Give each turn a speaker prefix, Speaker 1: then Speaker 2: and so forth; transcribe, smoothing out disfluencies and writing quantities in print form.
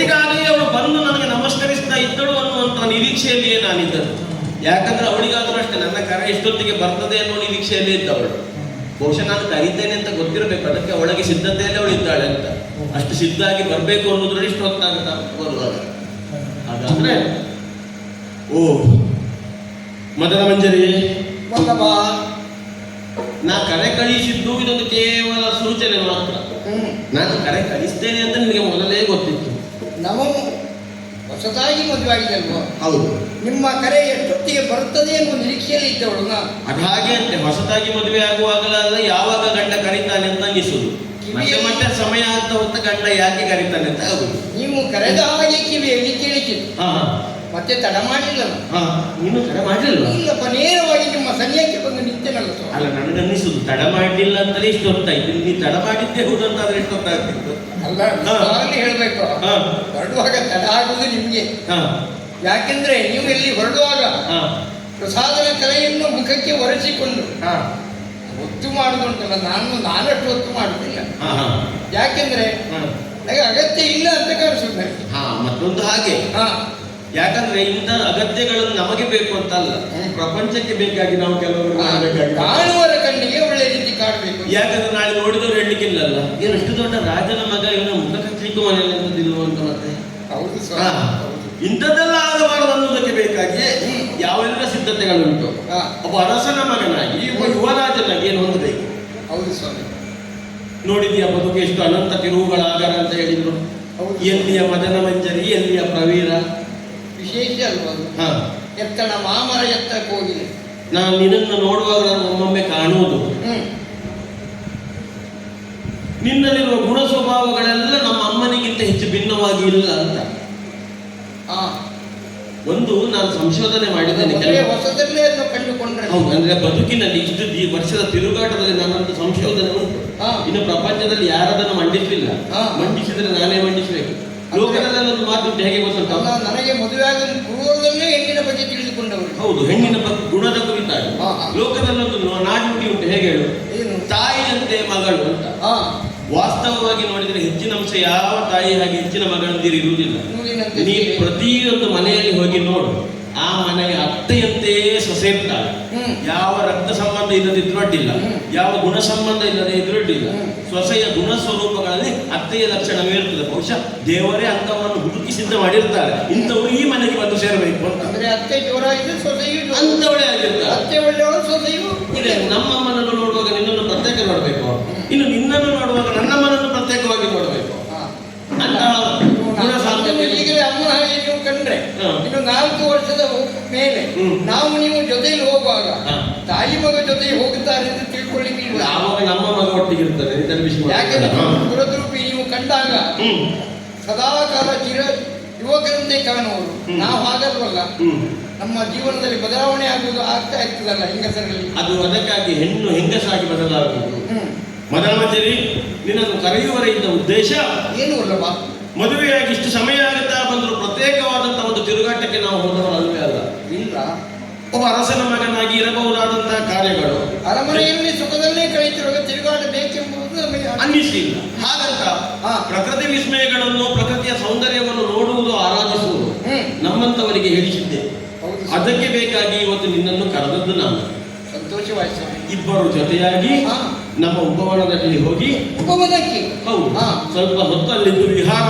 Speaker 1: ಇಷ್ಟೊತ್ತಿಗಾಗಿ ಅವಳು ಬಂದು ನನಗೆ ನಮಸ್ಕರಿಸ್ತಾ ಇದ್ದಳು ಅನ್ನುವಂಥ ನಿರೀಕ್ಷೆಯಲ್ಲಿಯೇ ನಾನಿದ್ದದ್ದು. ಯಾಕಂದ್ರೆ ಅವಳಿಗಾದ್ರೂ ಅಷ್ಟೇ ನನ್ನ ಕರೆ ಇಷ್ಟೊತ್ತಿಗೆ ಬರ್ತದೆ ಅನ್ನೋ ನಿರೀಕ್ಷೆಯಲ್ಲೇ ಇದ್ದವಳು. ಬಹುಶಃ ನಾನು ಕರೀತೇನೆ ಅಂತ ಗೊತ್ತಿರಬೇಕು, ಅದಕ್ಕೆ ಒಳಗೆ ಸಿದ್ಧತೆಯಲ್ಲಿ ಅವಳು ಇದ್ದಾಳೆ ಅಂತ. ಅಷ್ಟು ಸಿದ್ಧ ಆಗಿ ಬರಬೇಕು ಅನ್ನೋದ್ರಲ್ಲಿ ಇಷ್ಟು ಹೊತ್ತಾಗುತ್ತಾ ಬರುವಾಗ. ಹಾಗಾದ್ರೆ ಓ ಮದನ ಮಂಜರಿ, ನಾ ಕರೆ ಕಳಿಸಿದ್ದು ಇದೊಂದು ಕೇವಲ ಸೂಚನೆ ಮಾತ್ರ. ನಾನು ಕರೆ ಕಳಿಸ್ತೇನೆ ಅಂತ ನಿಮಗೆ ಮೊದಲೇ ಗೊತ್ತಿತ್ತು.
Speaker 2: ನಾವು ಹೊಸದಾಗಿ ಮದುವೆ ಆಗಿದೆ ಅಲ್ವಾ?
Speaker 1: ಹೌದು.
Speaker 2: ನಿಮ್ಮ ಕರೆ ಎಷ್ಟೊತ್ತಿಗೆ ಬರುತ್ತದೆ ಎಂಬ ನಿರೀಕ್ಷೆಯಲ್ಲಿ ಇದ್ದವಳು ನಾನು.
Speaker 1: ಅದು ಹಾಗೆ ಅಂತೆ, ಹೊಸದಾಗಿ ಮದುವೆ ಆಗುವಾಗಲೆಲ್ಲ ಯಾವಾಗ ಗಂಡ ಕರೀತಾನೆ ಅಂತ ಅನಿಸುದು, ಮತ್ತೆ ಮತ್ತೆ ಸಮಯ ಆಗ್ತಾ ಹೊತ್ತ ಗಂಡ ಯಾಕೆ ಕರೀತಾನೆ ಅಂತ ಆಗುದು.
Speaker 2: ನೀವು ಕರೆದ ಹಾಗೆ ಕಿವಿಯಲ್ಲಿ ಕೇಳಿಸಿದ್ದು, ಮತ್ತೆ ತಡ ಮಾಡಲಿಲ್ಲ.
Speaker 1: ನೀನು ತಡ ಮಾಡಲಿಲ್ಲ?
Speaker 2: ಇಲ್ಲಪ್ಪ, ನೇರವಾಗಿ ನಿಮ್ಮ ಸನಿಯಕ್ಕೆ ಬಂದು ನಿಂತೇನಲ್ಲ.
Speaker 1: ಅಲ್ಲ, ನನಗನ್ನಿಸುದು ತಡ ಮಾಡಲಿಲ್ಲ ಅಂತಲೇ ಇಷ್ಟು ಹೊತ್ತಾಯ್ತು. ನೀ ತಡ ಮಾಡಿದ್ದೇ ಹೌದಂತಾದ್ರೆ ಎಷ್ಟು ಹೊತ್ತಾಗ್ತಿತ್ತು?
Speaker 2: ಅಲ್ಲ, ಹೇಳ್ಬೇಕು, ಹೊರಡುವಾಗ ತಡ ಆಗುದು ನಿಮ್ಗೆ. ಯಾಕೆಂದ್ರೆ ನೀವು ಎಲ್ಲಿ ಹೊರಡುವಾಗ ಪ್ರಸಾದನ ಕಲೆಯನ್ನು ಮುಖಕ್ಕೆ ಒರೆಸಿಕೊಂಡು ಒತ್ತು ಮಾಡುದುಂಟಲ್ಲ, ನಾನಷ್ಟು ಒತ್ತು ಮಾಡುದಿಲ್ಲ. ಯಾಕೆಂದ್ರೆ ನನಗೆ ಅಗತ್ಯ ಇಲ್ಲ ಅಂತ ಕಾಣಿಸುತ್ತೆ.
Speaker 1: ಮತ್ತೊಂದು ಹಾಗೆ, ಯಾಕಂದ್ರೆ ಇಂಥ ಅಗತ್ಯಗಳನ್ನು ನಮಗೆ ಬೇಕು ಅಂತ ಅಲ್ಲ, ಪ್ರಪಂಚಕ್ಕೆ ಬೇಕಾಗಿ ನಾವು ಕೆಲವರು
Speaker 2: ಕಾಣುವರ ಕಣ್ಣಿಗೆ ಒಳ್ಳೆ ರೀತಿ ಕಾಣಬೇಕು.
Speaker 1: ಯಾಕಂದ್ರೆ ನಾಳೆ ನೋಡಿದವರು ಹೇಳಲಿಕ್ಕಿಲ್ಲಲ್ಲ, ಏನು ಎಷ್ಟು ದೊಡ್ಡ ರಾಜನ ಮಗ ಇವನ ಮುಖ ಕಚ್ಚಲಿಕ್ಕೂ ಮನೆಯಲ್ಲಿ ಎಂತದಿಲ್ವ ಅಂತ. ಮತ್ತೆ ಇಂಥದ್ದೆಲ್ಲ ಆಗಬಾರದು ಅನ್ನೋದಕ್ಕೆ ಬೇಕಾಗಿ ಯಾವೆಲ್ಲ ಸಿದ್ಧತೆಗಳುಂಟು. ಒಬ್ಬ ಅರಸನ ಮಗನಾಗಿ ಒಬ್ಬ ಯುವರಾಜನಾಗಿ ಏನು ಹೊಂದಬೇಕು.
Speaker 2: ಹೌದು ಸ್ವಾಮಿ.
Speaker 1: ನೋಡಿದ್ಯಾ ಬದುಕು ಎಷ್ಟು ಅನಂತ ತಿರುವುಗಳಾಗಾರ ಅಂತ ಹೇಳಿದ್ರು. ಎಲ್ಲಿಯ ಮದನ ಮಂಜರಿ, ಎಲ್ಲಿಯ ಪ್ರವೀರ.
Speaker 2: ವಿಶೇಷ ಅಲ್ವಾ? ಎತ್ತಣ ಮಾಮರ ಎತ್ತಕ್ಕೆ ಹೋಗಿದೆ.
Speaker 1: ನಾನು ನಿನ್ನನ್ನು ನೋಡುವಾಗ ನಾನು ಒಮ್ಮೊಮ್ಮೆ ಕಾಣುವುದು, ನಿನ್ನಲ್ಲಿರುವ ಗುಣ ಸ್ವಭಾವಗಳೆಲ್ಲ ನಮ್ಮ ಅಮ್ಮನಿಗಿಂತ ಹೆಚ್ಚು ಭಿನ್ನವಾಗಿ ಇಲ್ಲ ಅಂತ. ಒಂದು ನಾನು ಸಂಶೋಧನೆ ಮಾಡಿದ್ದೇನೆ,
Speaker 2: ಹೊಸದಲ್ಲೇ ಕಂಡುಕೊಂಡ್ರೆ.
Speaker 1: ಹೌದು, ಅಂದ್ರೆ ಬದುಕಿನಲ್ಲಿ ಇಷ್ಟು ವರ್ಷದ ತಿರುಗಾಟದಲ್ಲಿ ನನ್ನೊಂದು ಸಂಶೋಧನೆ ಉಂಟು. ಇನ್ನು ಪ್ರಪಂಚದಲ್ಲಿ ಯಾರದನ್ನು ಮಂಡಿಸಲಿಲ್ಲ, ಮಂಡಿಸಿದ್ರೆ ನಾನೇ ಮಂಡಿಸಬೇಕು. ಲೋಕದಲ್ಲೆಲ್ಲ ಒಂದು ಮಾತುಂಟು, ಹೇಗೆ ಗೊತ್ತುಂಟ?
Speaker 2: ನನಗೆ ಮದುವೆ ಆಗಲು ಪೂರ್ವದಲ್ಲೇ ಹೆಣ್ಣಿನ ಬಗ್ಗೆ ತಿಳಿದುಕೊಂಡವರು.
Speaker 1: ಹೌದು, ಹೆಣ್ಣಿನ ಬಗ್ಗೆ ಗುಣದ ಕುರಿತಾಗಿ ಲೋಕದಲ್ಲೊಂದು ನಾಡುನುಡಿ ಉಂಟು. ಹೇಗೆ ಹೇಳು? ತಾಯಿಯಂತೆ ಮಗಳು ಅಂತ. ವಾಸ್ತವವಾಗಿ ನೋಡಿದರೆ ಹೆಚ್ಚಿನ ಅಂಶ ಯಾವ ತಾಯಿ ಹಾಗೆ ಹೆಚ್ಚಿನ ಮಗಳಂದಿರು ಇರುವುದಿಲ್ಲ. ನೀ ಪ್ರತಿಯೊಂದು ಮನೆಯಲ್ಲಿ ಹೋಗಿ ನೋಡು, ಆ ಮನೆಯ ಅತ್ತೆಯಂತೆಯೇ ಸೊಸೆ ಇರ್ತಾಳೆ. ಯಾವ ರಕ್ತ ಸಂಬಂಧ ಇಲ್ಲದಿದ್ರು ಅಡ್ಡಿಲ್ಲ, ಯಾವ ಗುಣ ಸಂಬಂಧ ಇಲ್ಲದೆ ಇದ್ರು ಅಡ್ಡಿಲ್ಲ. ಸೊಸೆಯ ಗುಣ ಸ್ವರೂಪಗಳಲ್ಲಿ ಅತ್ತೆಯ ಲಕ್ಷಣವೇ ಇರ್ತದೆ. ಬಹುಶಃ ದೇವರೇ ಅಂತವರನ್ನು ಹುಡುಕಿ ಸಿದ್ಧ ಮಾಡಿರ್ತಾರೆ, ಇಂಥವರು ಈ ಮನೆಗೆ ಬಂದು ಸೇರಬೇಕು ಅಂತ.
Speaker 2: ಅತ್ತೆ ಜೋರಾಗಿದೆ, ಸೊಸೆಯು
Speaker 1: ಅಂತವಳೇ ಆಗಿರ್ತಾರೆ.
Speaker 2: ಅತ್ತೆ ಒಳ್ಳೆಯವಳು, ಸೊಸೆಯು
Speaker 1: ಇದೆ. ನಮ್ಮಮ್ಮನನ್ನು ನೋಡುವಾಗ ನಿನ್ನನ್ನು ಪ್ರತ್ಯೇಕ ನೋಡಬೇಕು, ಇನ್ನು ನಿನ್ನನ್ನು ನೋಡುವಾಗ ನನ್ನಮ್ಮನನ್ನು ಪ್ರತ್ಯೇಕವಾಗಿ ನೋಡಬೇಕು.
Speaker 2: ಈಗಲೇ ಅಮ್ಮ ಹಾಗೆ ನೀವು ಕಂಡ್ರೆ ಇನ್ನು 4 ವರ್ಷದ ಮೇಲೆ ನಾವು ನೀವು ಜೊತೆಯಲ್ಲಿ ಹೋಗುವಾಗ ತಾಯಿ ಮಗ ಜೊತೆಗೆ ಹೋಗುತ್ತಾರೆ ಅಂತ ತಿಳ್ಕೊಳ್ಳಿಕ್ಕೆ
Speaker 1: ಆವಾಗ ನಮ್ಮ ಮಗ ಒಟ್ಟಿಗಿರ್ತಾರೆ.
Speaker 2: ಯಾಕೆಂದ್ರೆ ದುರದ್ರೂಪಿ ನೀವು ಕಂಡಾಗ ಸದಾಕಾಲ ಯುವಕರಂತೆ ಕಾಣುವರು. ನಾವು ಹಾಗಲ್ವಲ್ಲ, ನಮ್ಮ ಜೀವನದಲ್ಲಿ ಬದಲಾವಣೆ ಆಗುವುದು ಆಗ್ತಾ ಇರ್ತದಲ್ಲ ಹೆಂಗಸರಲ್ಲಿ.
Speaker 1: ಅದು ಅದಕ್ಕಾಗಿ ಹೆಣ್ಣು ಹೆಂಗಸಾಗಿ ಬದಲಾಗುವುದು. ಮದನ ಮಂಜರಿ, ನಿನ್ನನ್ನು ಕರೆಯುವರೆಯಿಂದ ಉದ್ದೇಶ
Speaker 2: ಏನು ಅಲ್ಲವಾ?
Speaker 1: ಮದುವೆಯಾಗಿ ಇಷ್ಟು ಸಮಯ ಆಗುತ್ತಾ ಬಂದರೂ ಪ್ರತ್ಯೇಕವಾದಂತಹ ಒಂದು ತಿರುಗಾಟಕ್ಕೆ ನಾವು ಹೋದವರು ಅಲ್ವೇ ಅಲ್ಲ.
Speaker 2: ಇಲ್ಲ,
Speaker 1: ಒಬ್ಬ ಅರಸನ ಮಗನಾಗಿ ಇರಬಹುದಾದಂತಹ ಕಾರ್ಯಗಳು
Speaker 2: ಅರಮನೆಯಲ್ಲಿ ಸುಖದಲ್ಲೇ ಕಳೆಯುತ್ತಿರುವಾಗ ತಿರುಗಾಟ ಬೇಕೆಂಬುದು ನಮಗೆ
Speaker 1: ಅನ್ನಿಸಲಿಲ್ಲ. ಹಾಗಂತ ಪ್ರಕೃತಿ ವಿಸ್ಮಯಗಳನ್ನು, ಪ್ರಕೃತಿಯ ಸೌಂದರ್ಯವನ್ನು ನೋಡುವುದು, ಆರಾಧಿಸುವುದು ನಮ್ಮಂತವರಿಗೆ ಹೇಳಿಸಿದ್ದೆ. ಅದಕ್ಕೆ ಬೇಕಾಗಿ ಇವತ್ತು ನಿನ್ನನ್ನು ಕರೆದದ್ದು ನಾನು.
Speaker 2: ಸಂತೋಷವಾಯಿತು.
Speaker 1: ಇಬ್ಬರು ಜೊತೆಯಾಗಿ ನಮ್ಮ ಉಪವನದಲ್ಲಿ ಹೋಗಿ,
Speaker 2: ಉಪವನಕ್ಕೆ
Speaker 1: ಹೌದು, ಸ್ವಲ್ಪ ಹೊತ್ತಲ್ಲಿದ್ದು ವಿಹಾರ